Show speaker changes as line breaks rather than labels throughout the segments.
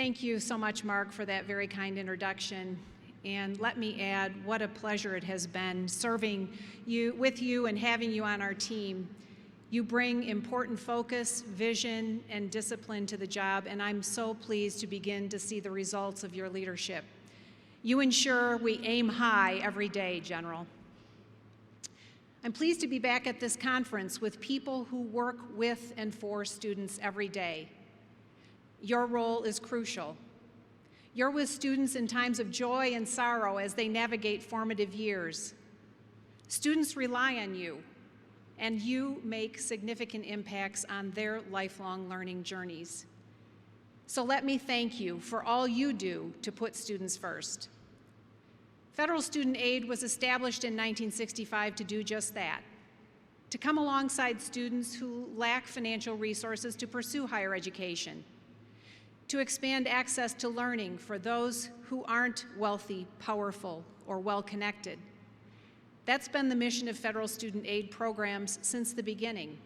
Thank you so much, Mark, for that very kind introduction. And let me add, what a pleasure it has been serving with you and having you on our team. You bring important focus, vision, and discipline to the job, and I'm so pleased to begin to see the results of your leadership. You ensure we aim high every day, General. I'm pleased to be back at this conference with people who work with and for students every day. Your role is crucial. You're with students in times of joy and sorrow as they navigate formative years. Students rely on you, and you make significant impacts on their lifelong learning journeys. So let me thank you for all you do to put students first. Federal student aid was established in 1965 to do just that, to come alongside students who lack financial resources to pursue higher education, to expand access to learning for those who aren't wealthy, powerful, or well-connected. That's been the mission of federal student aid programs since the beginning.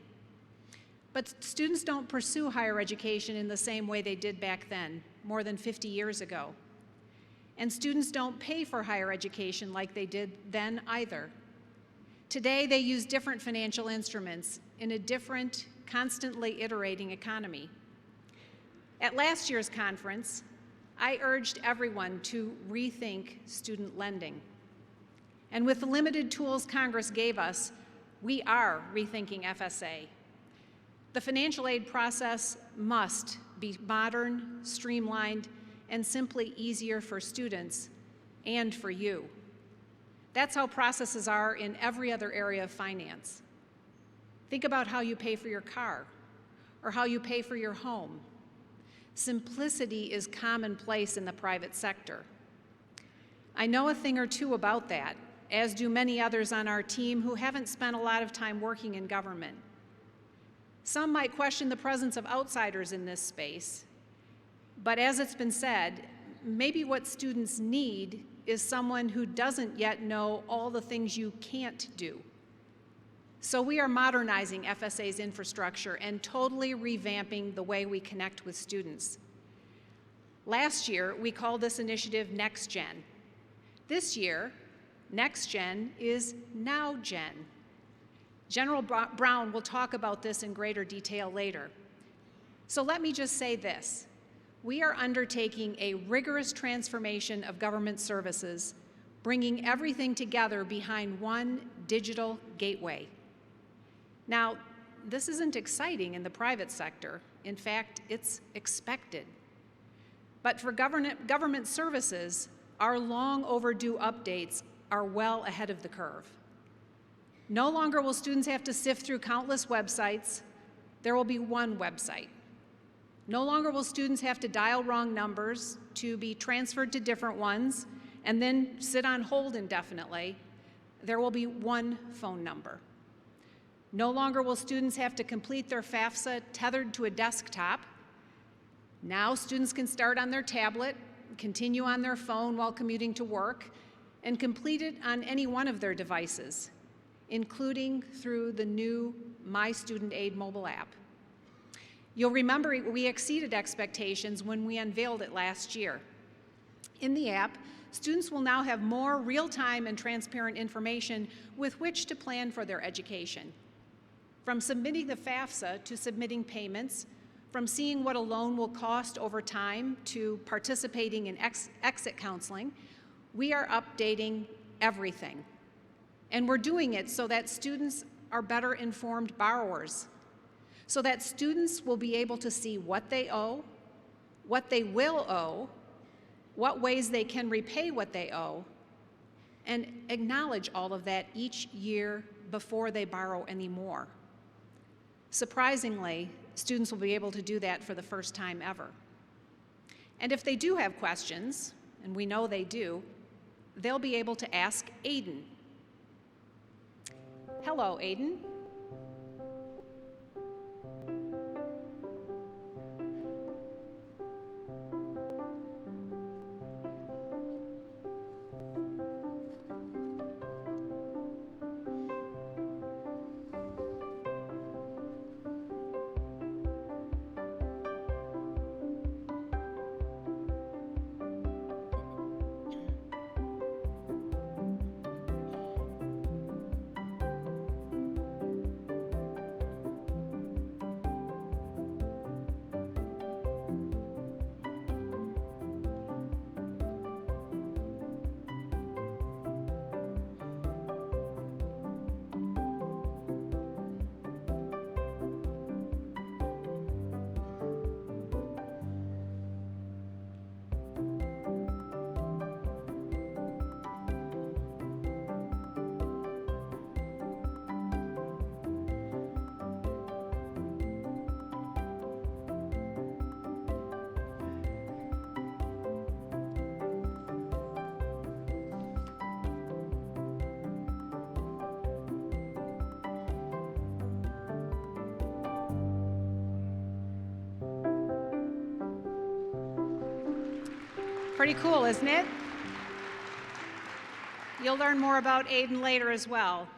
But students don't pursue higher education in the same way they did back then, more than 50 years ago. And students don't pay for higher education like they did then either. Today, they use different financial instruments in a different, constantly iterating economy. At last year's conference, I urged everyone to rethink student lending. And with the limited tools Congress gave us, we are rethinking FSA. The financial aid process must be modern, streamlined, and simply easier for students and for you. That's how processes are in every other area of finance. Think about how you pay for your car or how you pay for your home. Simplicity is commonplace in the private sector. I know a thing or two about that, as do many others on our team who haven't spent a lot of time working in government. Some might question the presence of outsiders in this space, but as it's been said, maybe what students need is someone who doesn't yet know all the things you can't do. So we are modernizing FSA's infrastructure and totally revamping the way we connect with students. Last year, we called this initiative Next Gen. This year, Next Gen is Now Gen. General Brown will talk about this in greater detail later. So let me just say this. We are undertaking a rigorous transformation of government services, bringing everything together behind one digital gateway. Now, this isn't exciting in the private sector. In fact, it's expected. But for government services, our long overdue updates are well ahead of the curve. No longer will students have to sift through countless websites. There will be one website. No longer will students have to dial wrong numbers to be transferred to different ones and then sit on hold indefinitely. There will be one phone number. No longer will students have to complete their FAFSA tethered to a desktop. Now students can start on their tablet, continue on their phone while commuting to work, and complete it on any one of their devices, including through the new My Student Aid mobile app. You'll remember we exceeded expectations when we unveiled it last year. In the app, students will now have more real-time and transparent information with which to plan for their education. From submitting the FAFSA to submitting payments, from seeing what a loan will cost over time to participating in exit counseling, we are updating everything. And we're doing it so that students are better informed borrowers, so that students will be able to see what they owe, what they will owe, what ways they can repay what they owe, and acknowledge all of that each year before they borrow any more. Surprisingly, students will be able to do that for the first time ever. And if they do have questions, and we know they do, they'll be able to ask Aiden. Hello, Aiden. Pretty cool, isn't it? You'll learn more about Aiden later as well.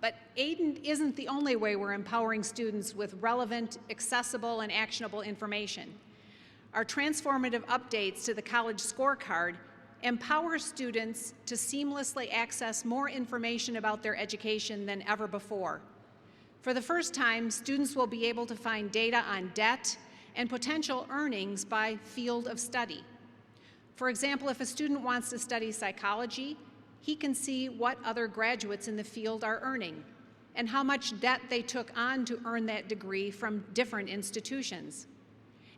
But Aiden isn't the only way we're empowering students with relevant, accessible, and actionable information. Our transformative updates to the college scorecard empower students to seamlessly access more information about their education than ever before. For the first time, students will be able to find data on debt and potential earnings by field of study. For example, if a student wants to study psychology, he can see what other graduates in the field are earning and how much debt they took on to earn that degree from different institutions.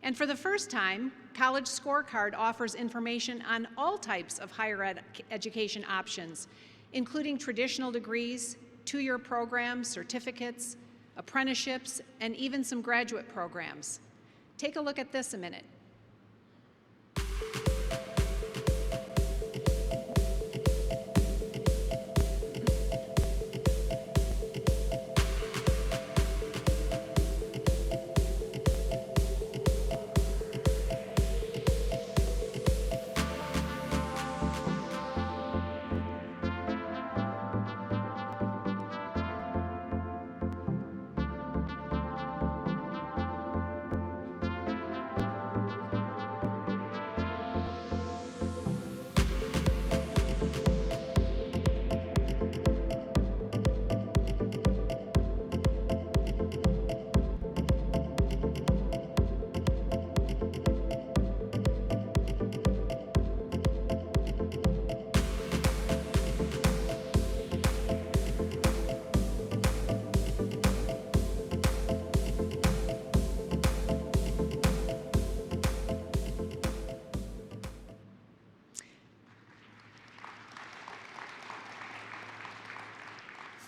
And for the first time, College Scorecard offers information on all types of higher education options, including traditional degrees, two-year programs, certificates, apprenticeships, and even some graduate programs. Take a look at this a minute.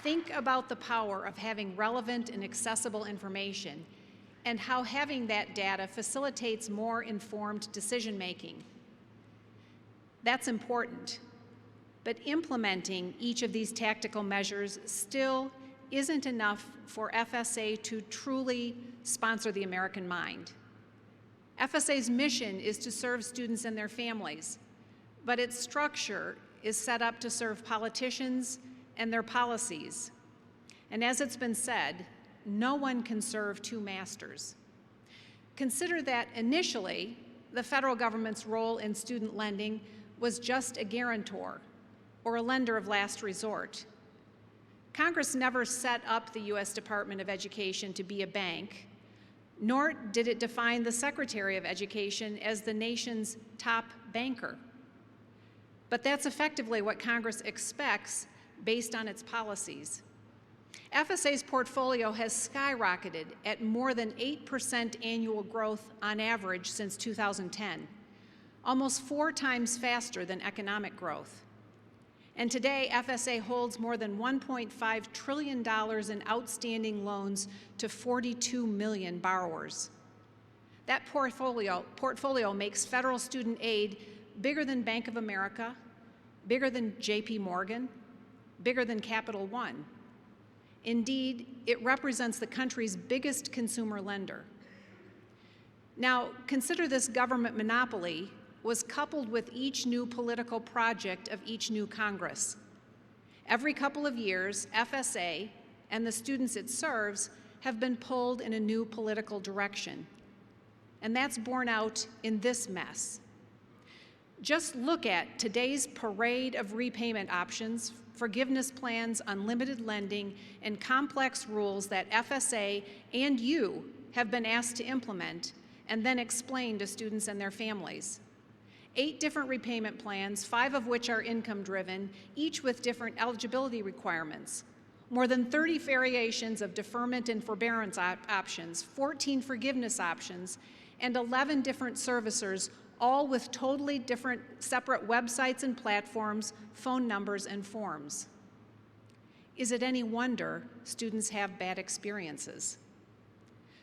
Think about the power of having relevant and accessible information and how having that data facilitates more informed decision-making. That's important, but implementing each of these tactical measures still isn't enough for FSA to truly sponsor the American mind. FSA's mission is to serve students and their families, but its structure is set up to serve politicians and their policies. And as it's been said, no one can serve two masters. Consider that initially, the federal government's role in student lending was just a guarantor or a lender of last resort. Congress never set up the U.S. Department of Education to be a bank, nor did it define the Secretary of Education as the nation's top banker. But that's effectively what Congress expects based on its policies. FSA's portfolio has skyrocketed at more than 8% annual growth on average since 2010, almost 4 times faster than economic growth. And today, FSA holds more than $1.5 trillion in outstanding loans to 42 million borrowers. That portfolio makes federal student aid bigger than Bank of America, bigger than JP Morgan, bigger than Capital One. Indeed, it represents the country's biggest consumer lender. Now, consider this government monopoly was coupled with each new political project of each new Congress. Every couple of years, FSA and the students it serves have been pulled in a new political direction. And that's borne out in this mess. Just look at today's parade of repayment options, forgiveness plans, unlimited lending, and complex rules that FSA and you have been asked to implement and then explain to students and their families. 8 different repayment plans, 5 of which are income-driven, each with different eligibility requirements. More than 30 variations of deferment and forbearance options, 14 forgiveness options, and 11 different servicers, all with totally different separate websites and platforms, phone numbers, and forms. Is it any wonder students have bad experiences?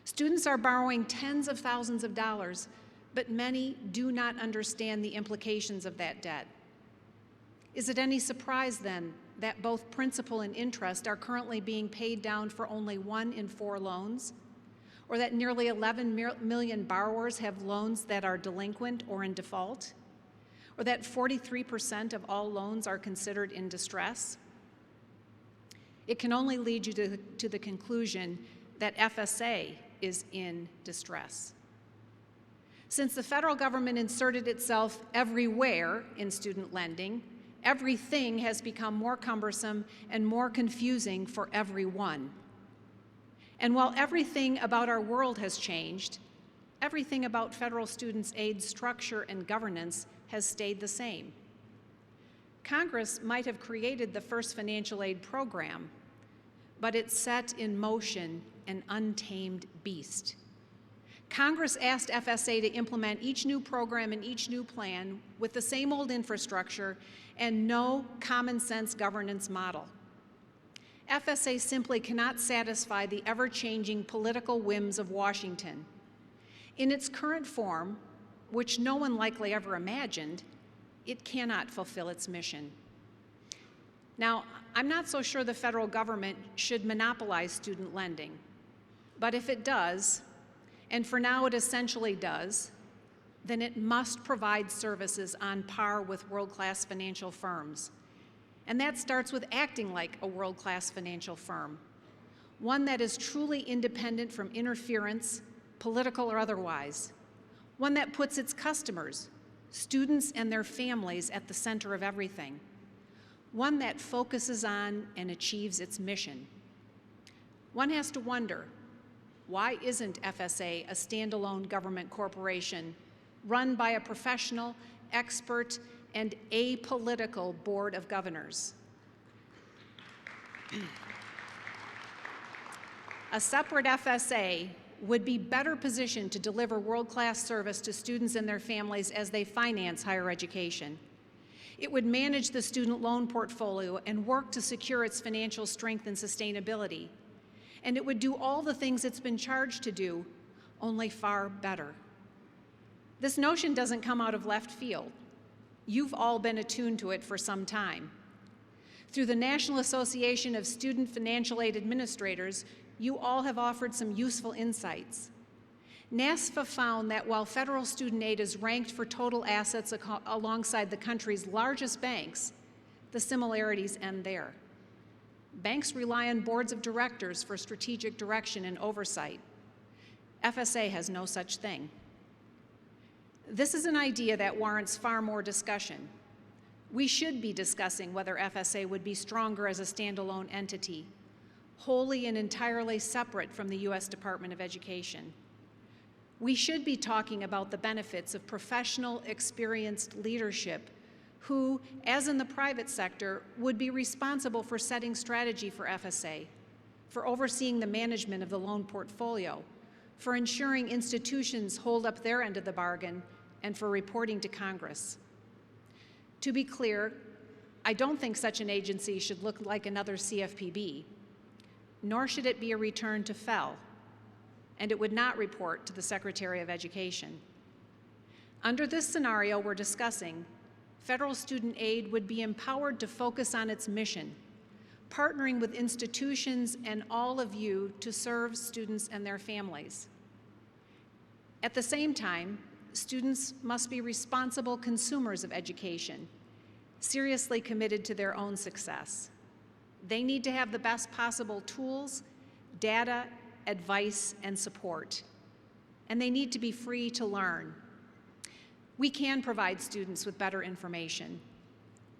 Students are borrowing tens of thousands of dollars, but many do not understand the implications of that debt. Is it any surprise then that both principal and interest are currently being paid down for only 1 in 4 loans? Or that nearly 11 million borrowers have loans that are delinquent or in default? or that 43% of all loans are considered in distress? It can only lead you to the conclusion that FSA is in distress. Since the federal government inserted itself everywhere in student lending, everything has become more cumbersome and more confusing for everyone. And while everything about our world has changed, everything about federal student aid structure and governance has stayed the same. Congress might have created the first financial aid program, but it set in motion an untamed beast. Congress asked FSA to implement each new program and each new plan with the same old infrastructure and no common sense governance model. FSA simply cannot satisfy the ever-changing political whims of Washington. In its current form, which no one likely ever imagined, it cannot fulfill its mission. Now, I'm not so sure the federal government should monopolize student lending, but if it does, and for now it essentially does, then it must provide services on par with world-class financial firms. And that starts with acting like a world-class financial firm, one that is truly independent from interference, political or otherwise, one that puts its customers, students and their families at the center of everything, one that focuses on and achieves its mission. One has to wonder, why isn't FSA a standalone government corporation run by a professional, expert, and apolitical board of governors? A separate FSA would be better positioned to deliver world-class service to students and their families as they finance higher education. It would manage the student loan portfolio and work to secure its financial strength and sustainability. And it would do all the things it's been charged to do, only far better. This notion doesn't come out of left field. You've all been attuned to it for some time. Through the National Association of Student Financial Aid Administrators, you all have offered some useful insights. NASFA found that while federal student aid is ranked for total assets alongside the country's largest banks, the similarities end there. Banks rely on boards of directors for strategic direction and oversight. FSA has no such thing. This is an idea that warrants far more discussion. We should be discussing whether FSA would be stronger as a standalone entity, wholly and entirely separate from the U.S. Department of Education. We should be talking about the benefits of professional, experienced leadership who, as in the private sector, would be responsible for setting strategy for FSA, for overseeing the management of the loan portfolio, for ensuring institutions hold up their end of the bargain, and for reporting to Congress. To be clear, I don't think such an agency should look like another CFPB, nor should it be a return to FEL, and it would not report to the Secretary of Education. Under this scenario we're discussing, federal student aid would be empowered to focus on its mission, partnering with institutions and all of you to serve students and their families. At the same time, students must be responsible consumers of education, seriously committed to their own success. They need to have the best possible tools, data, advice, and support. And they need to be free to learn. We can provide students with better information.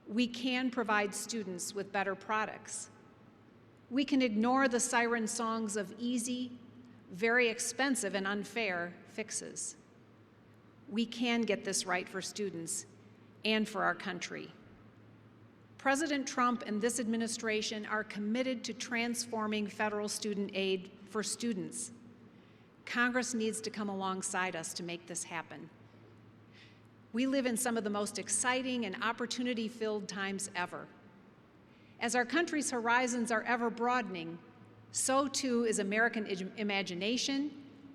We can provide students with better products. We can ignore the siren songs of easy, very expensive, and unfair fixes. We can get this right for students and for our country. President Trump and this administration are committed to transforming federal student aid for students. Congress needs to come alongside us to make this happen. We live in some of the most exciting and opportunity-filled times ever. As our country's horizons are ever broadening, so too is American imagination,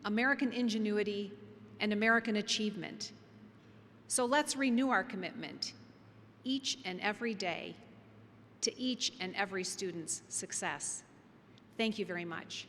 American ingenuity, and American achievement. So let's renew our commitment, each and every day, to each and every student's success. Thank you very much.